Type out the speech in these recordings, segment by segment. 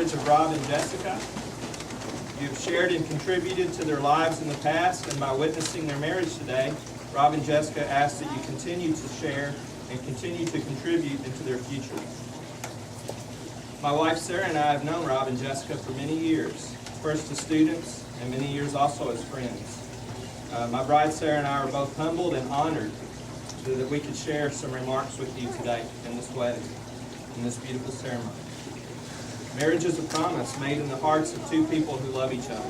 marriage of Rob and Jessica. You've shared and contributed to their lives in the past, and by witnessing their marriage today, Rob and Jessica ask that you continue to share and continue to contribute into their future. My wife Sarah and I have known Rob and Jessica for many years, first as students and many years also as friends. My bride Sarah and I are both humbled and honored that we could share some remarks with you today in this wedding, in this beautiful ceremony. Marriage is a promise made in the hearts of two people who love each other.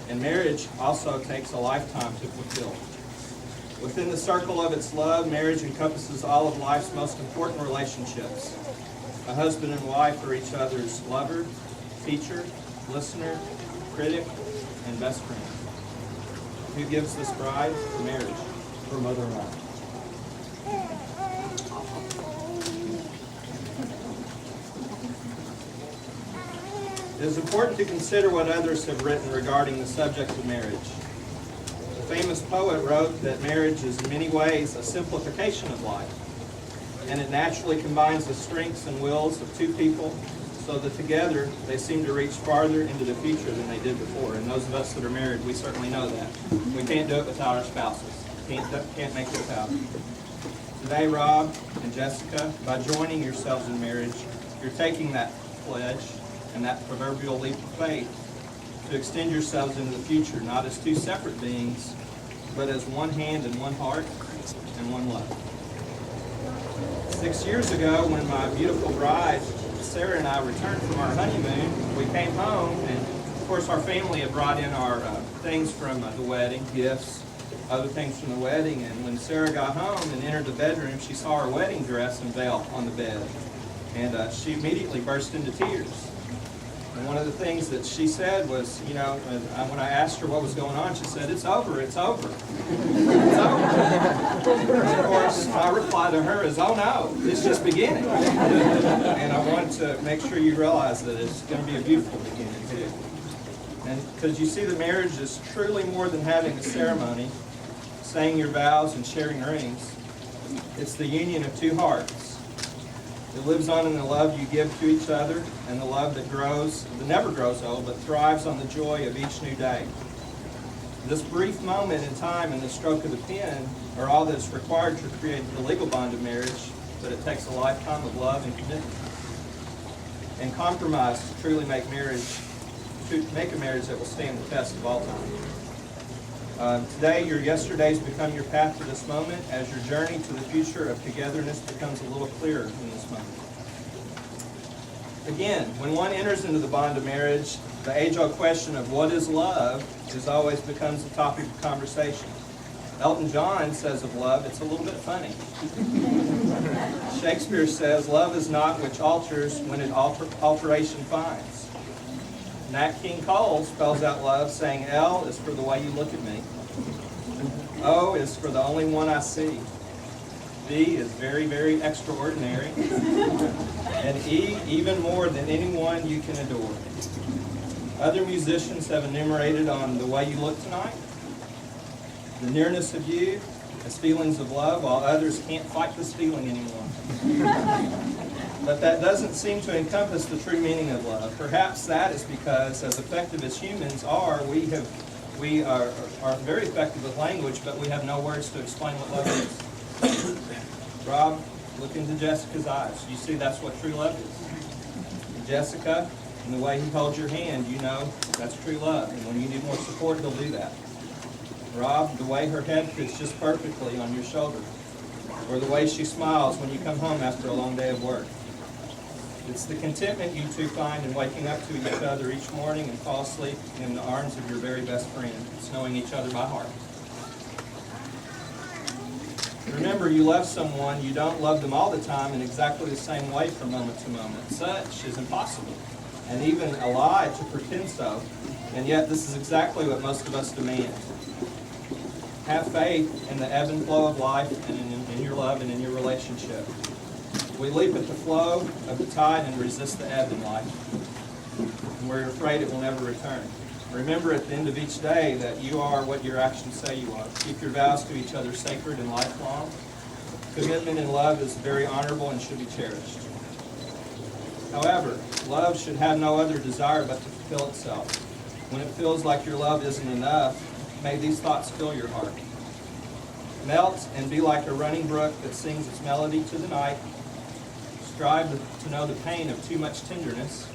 And marriage also takes a lifetime to fulfill. Within the circle of its love, marriage encompasses all of life's most important relationships. A husband and wife are each other's lover, teacher, listener, critic, and best friend. Who gives this bride the marriage? Her mother-in-law. It is important to consider what others have written regarding the subject of marriage. The famous poet wrote that marriage is in many ways a simplification of life, and it naturally combines the strengths and wills of two people so that together they seem to reach farther into the future than they did before. And those of us that are married, we certainly know that. We can't do it without our spouses. Can't make it without them. Today, Rob and Jessica, by joining yourselves in marriage, you're taking that pledge and that proverbial leap of faith to extend yourselves into the future, not as two separate beings, but as one hand and one heart and one love. 6 years ago, when my beautiful bride, Sarah, and I returned from our honeymoon, we came home, and of course our family had brought in our things from the wedding, gifts, other things from the wedding, and when Sarah got home and entered the bedroom, she saw her wedding dress and veil on the bed, and she immediately burst into tears. And one of the things that she said was, you know, when I asked her what was going on, she said, "It's over, it's over, it's over." And of course, my reply to her is, "Oh no, it's just beginning." And I want to make sure you realize that it's going to be a beautiful beginning too. And because you see, the marriage is truly more than having a ceremony, saying your vows and sharing rings. It's the union of two hearts. It lives on in the love you give to each other, and the love that grows, that never grows old, but thrives on the joy of each new day. This brief moment in time and the stroke of the pen are all that is required to create the legal bond of marriage, but it takes a lifetime of love and commitment and compromise to truly make a marriage that will stand the test of all time. Today, your yesterdays become your path to this moment as your journey to the future of togetherness becomes a little clearer in this moment. Again, when one enters into the bond of marriage, the age-old question of what is love always becomes a topic of conversation. Elton John says of love, it's a little bit funny. Shakespeare says, "Love is not which alters when it alteration finds." Nat King Cole spells out love, saying, "L is for the way you look at me. O is for the only one I see. B is very, very extraordinary. And E, even more than anyone you can adore." Other musicians have enumerated on the way you look tonight, the nearness of you as feelings of love, while others can't fight this feeling anymore. But that doesn't seem to encompass the true meaning of love. Perhaps that is because, as effective as humans are, we are very effective with language, but we have no words to explain what love is. Rob, look into Jessica's eyes. You see that's what true love is. Jessica, in the way he holds your hand, you know that's true love. And when you need more support, he'll do that. Rob, the way her head fits just perfectly on your shoulder, or the way she smiles when you come home after a long day of work. It's the contentment you two find in waking up to each other each morning and fall asleep in the arms of your very best friend. It's knowing each other by heart. Remember, you love someone, you don't love them all the time in exactly the same way from moment to moment. Such is impossible, and even a lie to pretend so, and yet this is exactly what most of us demand. Have faith in the ebb and flow of life and in your love and in your relationship. We leap at the flow of the tide and resist the ebb in life, and we're afraid it will never return. Remember at the end of each day that you are what your actions say you are. Keep your vows to each other sacred and lifelong. Commitment and love is very honorable and should be cherished. However, love should have no other desire but to fulfill itself. When it feels like your love isn't enough, may these thoughts fill your heart. Melt and be like a running brook that sings its melody to the night. Strive to know the pain of too much tenderness.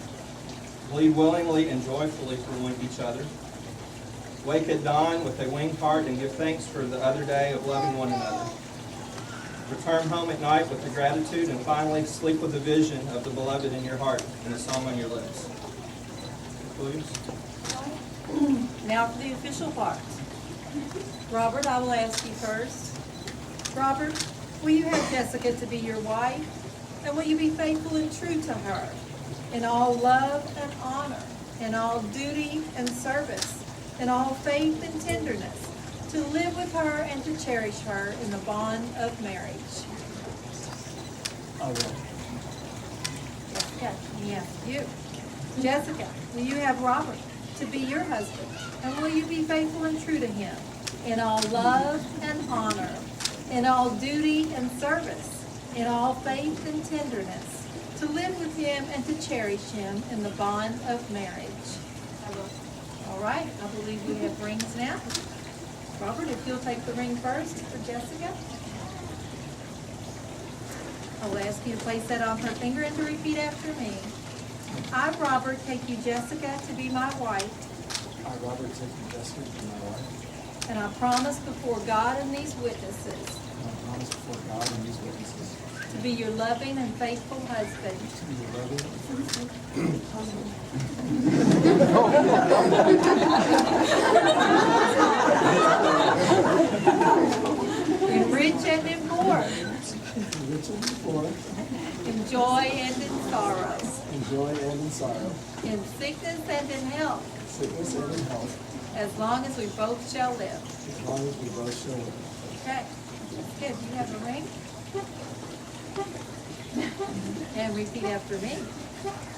Bleed willingly and joyfully for each other. Wake at dawn with a winged heart and give thanks for the other day of loving one another. Return home at night with the gratitude, and finally sleep with a vision of the beloved in your heart and a song on your lips. Please. Now for the official part. Robert, I will ask you first. Robert, will you have Jessica to be your wife? And will you be faithful and true to her in all love and honor, in all duty and service, in all faith and tenderness, to live with her and to cherish her in the bond of marriage? I will. Jessica, let me ask you. Jessica, will you have Robert to be your husband? And will you be faithful and true to him in all love and honor, in all duty and service, in all faith and tenderness, to live with him and to cherish him in the bond of marriage? I will. All right, I believe we have rings now. Robert, if you'll take the ring first for Jessica. I will ask you to place that on her finger and to repeat after me. I, Robert, take you, Jessica, to be my wife. I, Robert, take you, Jessica, to be my wife. And I promise before God and these witnesses And I promise before God and these witnesses to be your loving and faithful husband. to be your loving and faithful In rich and in poor, rich and poor, in joy and in sorrow, in joy and in sorrow, in sickness and in health, sickness and in health, as long as we both shall live. as long as we both shall live. Okay, good. Do you have a ring? And repeat after me.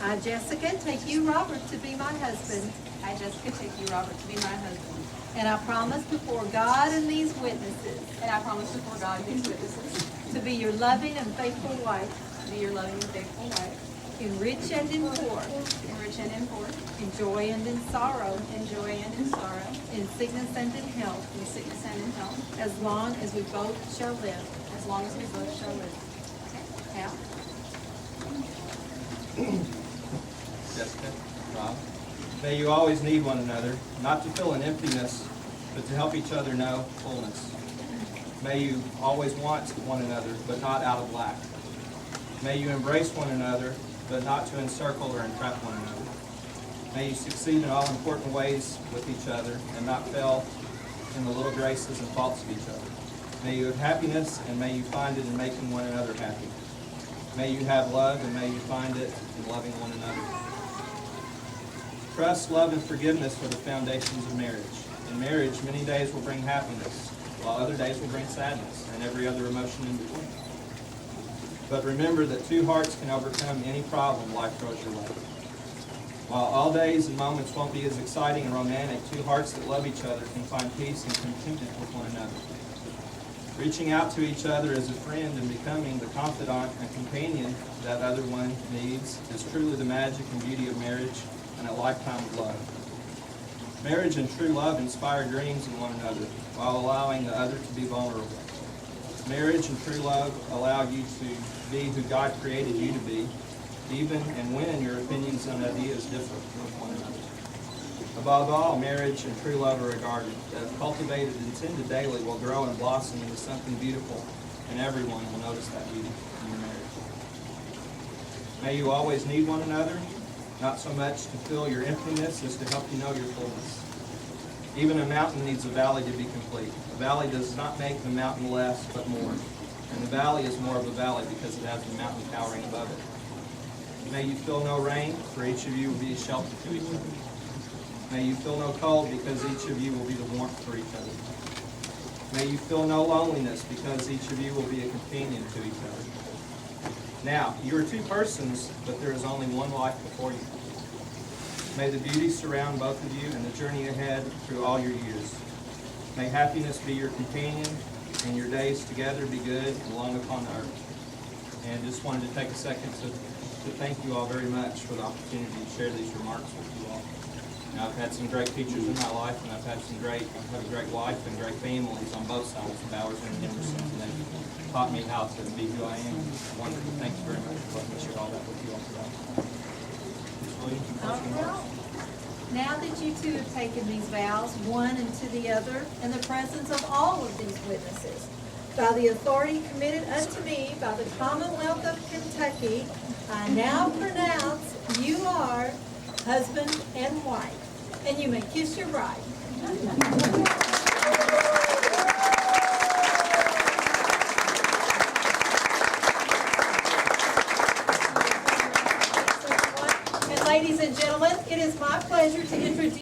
I, Jessica, take you, Robert, to be my husband. I, Jessica, take you, Robert, to be my husband. And I promise before God and these witnesses And I promise before God and these witnesses to be your loving and faithful wife, to be your loving and faithful wife, in rich and in poor, in rich and in poor, in joy and in sorrow, in joy and in sorrow, in sickness and in health, in sickness and in health, as long as we both shall live. as long as we both shall live. Now, Jessica, Rob, may you always need one another, not to fill an emptiness, but to help each other know fullness. May you always want one another, but not out of lack. May you embrace one another, but not to encircle or entrap one another. May you succeed in all important ways with each other, and not fail in the little graces and faults of each other. May you have happiness, and may you find it in making one another happy. May you have love, and may you find it in loving one another. Trust, love, and forgiveness are the foundations of marriage. In marriage, many days will bring happiness, while other days will bring sadness, and every other emotion in between. But remember that two hearts can overcome any problem life throws your way. While all days and moments won't be as exciting and romantic, two hearts that love each other can find peace and contentment with one another. Reaching out to each other as a friend and becoming the confidant and companion that other one needs is truly the magic and beauty of marriage and a lifetime of love. Marriage and true love inspire dreams in one another while allowing the other to be vulnerable. Marriage and true love allow you to be who God created you to be, even and when your opinions and ideas differ with one another. Above all, marriage and true love are regarded that if cultivated and tended daily will grow and blossom into something beautiful, and everyone will notice that beauty in your marriage. May you always need one another, not so much to fill your emptiness as to help you know your fullness. Even a mountain needs a valley to be complete. A valley does not make the mountain less, but more. And the valley is more of a valley because it has the mountain towering above it. May you feel no rain, for each of you will be a shelter to each other. May you feel no cold, because each of you will be the warmth for each other. May you feel no loneliness, because each of you will be a companion to each other. Now, you are two persons, but there is only one life before you. May the beauty surround both of you and the journey ahead through all your years. May happiness be your companion and your days together be good and long upon the earth. And just wanted to take a second to to thank you all very much for the opportunity to share these remarks with you all. Now, I've had some great teachers in my life, and I've had a great wife and great families on both sides of Bowers and Emerson, and they've taught me how to be who I am. Wonderful. Thank you very much for letting me share all that with you all today. Ms. Williams, your All closing remarks? right. Now that you two have taken these vows, one and to the other, in the presence of all of these witnesses, by the authority committed unto me by the Commonwealth of Kentucky, I now pronounce you are husband and wife. And you may kiss your bride. And ladies and gentlemen, it is my pleasure to introduce